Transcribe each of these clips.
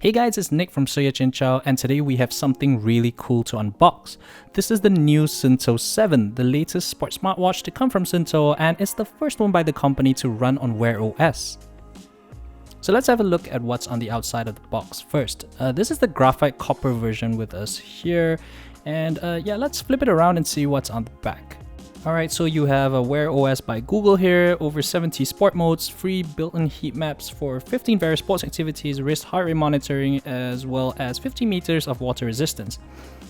Hey guys, it's Nick from Soya and today we have something really cool to unbox. This is the new Suunto 7, the latest sports smartwatch to come from Suunto, and it's the first one by the company to run on Wear OS. So let's have a look at what's on the outside of the box first. This is the graphite copper version with us here, and yeah, let's flip it around and see what's on the back. Alright, so you have a Wear OS by Google here, over 70 sport modes, free built-in heat maps for 15 various sports activities, wrist heart rate monitoring, as well as 50 meters of water resistance.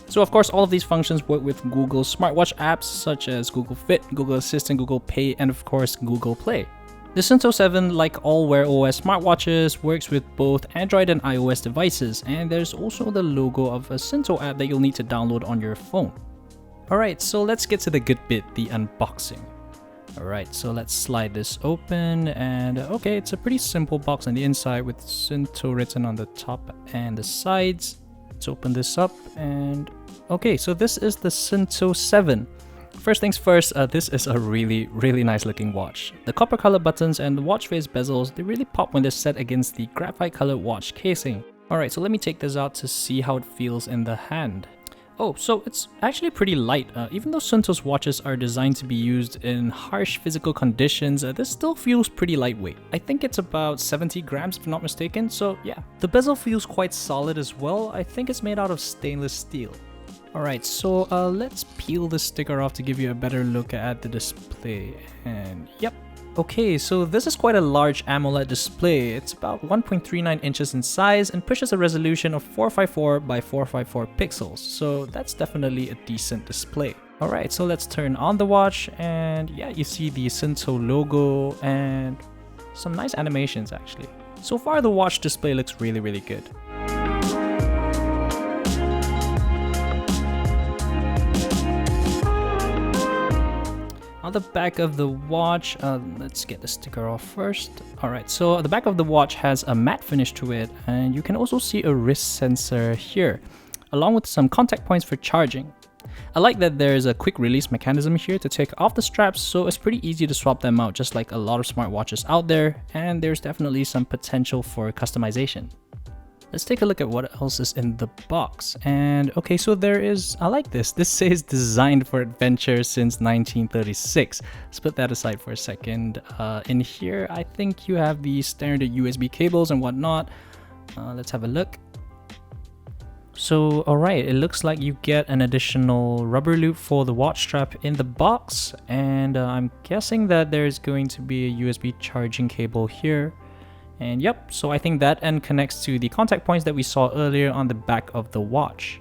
So of course, all of these functions work with Google's smartwatch apps such as Google Fit, Google Assistant, Google Pay, and of course Google Play. The Suunto 7, like all Wear OS smartwatches, works with both Android and iOS devices, and there's also the logo of a Suunto app that you'll need to download on your phone. Alright, so let's get to the good bit, the unboxing. Alright, so let's slide this open, and okay, it's a pretty simple box on the inside with Suunto written on the top and the sides. Let's open this up, and okay, so this is the Suunto 7. First things first, this is a really nice looking watch. The copper color buttons and the watch face bezels, they really pop when they're set against the graphite colored watch casing. Alright, so let me take this out to see how it feels in the hand. Oh, so it's actually pretty light. Even though Suunto's watches are designed to be used in harsh physical conditions, this still feels pretty lightweight. I think it's about 70 grams if I'm not mistaken, so yeah. The bezel feels quite solid as well. I think it's made out of stainless steel. Alright, so let's peel the sticker off to give you a better look at the display. And yep. Okay, so this is quite a large AMOLED display. It's about 1.39 inches in size and pushes a resolution of 454 by 454 pixels, so that's definitely a decent display. Alright, so let's turn on the watch, and yeah, you see the Suunto logo and some nice animations actually. So far the watch display looks really good. On the back of the watch, let's get the sticker off first. Alright, so the back of the watch has a matte finish to it, and you can also see a wrist sensor here, along with some contact points for charging. I like that there's a quick release mechanism here to take off the straps, so it's pretty easy to swap them out just like a lot of smartwatches out there, and there's definitely some potential for customization. Let's take a look at what else is in the box. And okay, so there is, I like this. This says designed for adventure since 1936. Let's put that aside for a second. In here, I think you have the standard USB cables and whatnot. Let's have a look. So, alright, it looks like you get an additional rubber loop for the watch strap in the box. And I'm guessing that there's going to be a USB charging cable here. And yep, so I think that end connects to the contact points that we saw earlier on the back of the watch.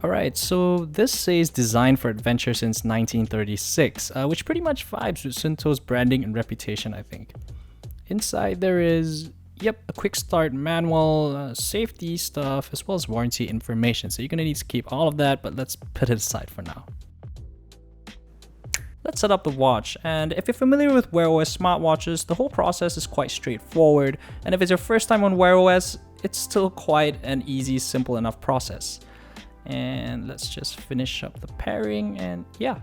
Alright, so this says designed for adventure since 1936, which pretty much vibes with Suunto's branding and reputation, I think. Inside there is, yep, a quick start manual, safety stuff, as well as warranty information. So you're gonna need to keep all of that, but let's put it aside for now. Let's set up the watch, and if you're familiar with Wear OS smartwatches, the whole process is quite straightforward, and if it's your first time on Wear OS, it's still quite an easy, simple enough process. And let's just finish up the pairing, and yeah.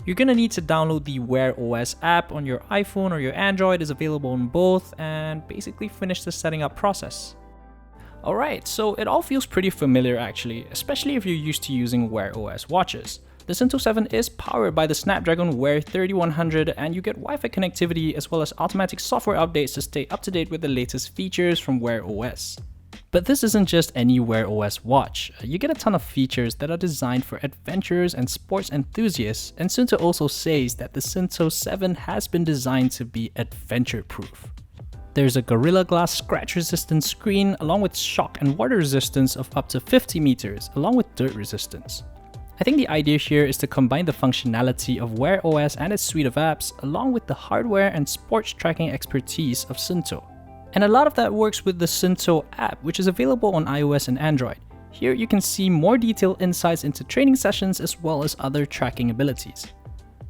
You're gonna need to download the Wear OS app on your iPhone or your Android, is available on both, and basically finish the setting up process. Alright, so it all feels pretty familiar actually, especially if you're used to using Wear OS watches. The Suunto 7 is powered by the Snapdragon Wear 3100, and you get Wi-Fi connectivity as well as automatic software updates to stay up to date with the latest features from Wear OS. But this isn't just any Wear OS watch. You get a ton of features that are designed for adventurers and sports enthusiasts, and Suunto also says that the Suunto 7 has been designed to be adventure-proof. There's a Gorilla Glass scratch-resistant screen along with shock and water resistance of up to 50 meters, along with dirt resistance. I think the idea here is to combine the functionality of Wear OS and its suite of apps along with the hardware and sports tracking expertise of Suunto. And a lot of that works with the Suunto app, which is available on iOS and Android. Here you can see more detailed insights into training sessions as well as other tracking abilities.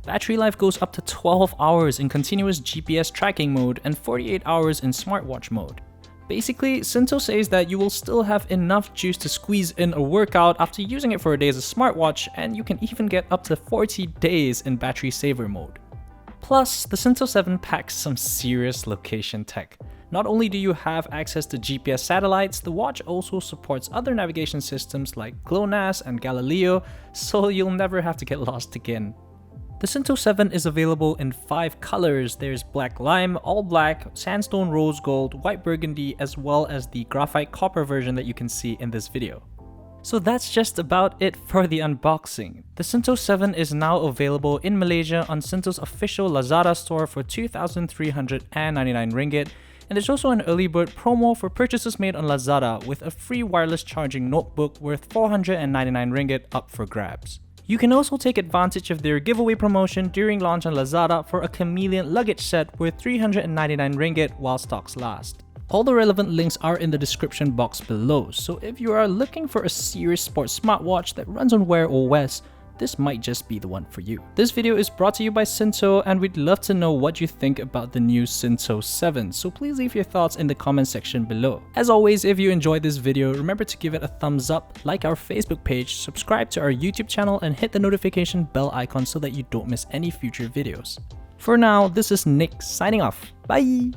Battery life goes up to 12 hours in continuous GPS tracking mode and 48 hours in smartwatch mode. Basically, Suunto says that you will still have enough juice to squeeze in a workout after using it for a day as a smartwatch, and you can even get up to 40 days in battery saver mode. Plus, the Suunto 7 packs some serious location tech. Not only do you have access to GPS satellites, the watch also supports other navigation systems like GLONASS and Galileo, so you'll never have to get lost again. The Suunto 7 is available in 5 colors. There's black lime, all black, sandstone rose gold, white burgundy, as well as the graphite copper version that you can see in this video. So that's just about it for the unboxing. The Suunto 7 is now available in Malaysia on Suunto's official Lazada store for 2,399 ringgit, and there's also an early bird promo for purchases made on Lazada with a free wireless charging notebook worth 499 ringgit up for grabs. You can also take advantage of their giveaway promotion during launch on Lazada for a chameleon luggage set worth 399 ringgit while stocks last. All the relevant links are in the description box below, so if you are looking for a serious sports smartwatch that runs on Wear OS, this might just be the one for you. This video is brought to you by Suunto, and we'd love to know what you think about the new Suunto 7, so please leave your thoughts in the comment section below. As always, if you enjoyed this video, remember to give it a thumbs up, like our Facebook page, subscribe to our YouTube channel, and hit the notification bell icon so that you don't miss any future videos. For now, this is Nick signing off. Bye!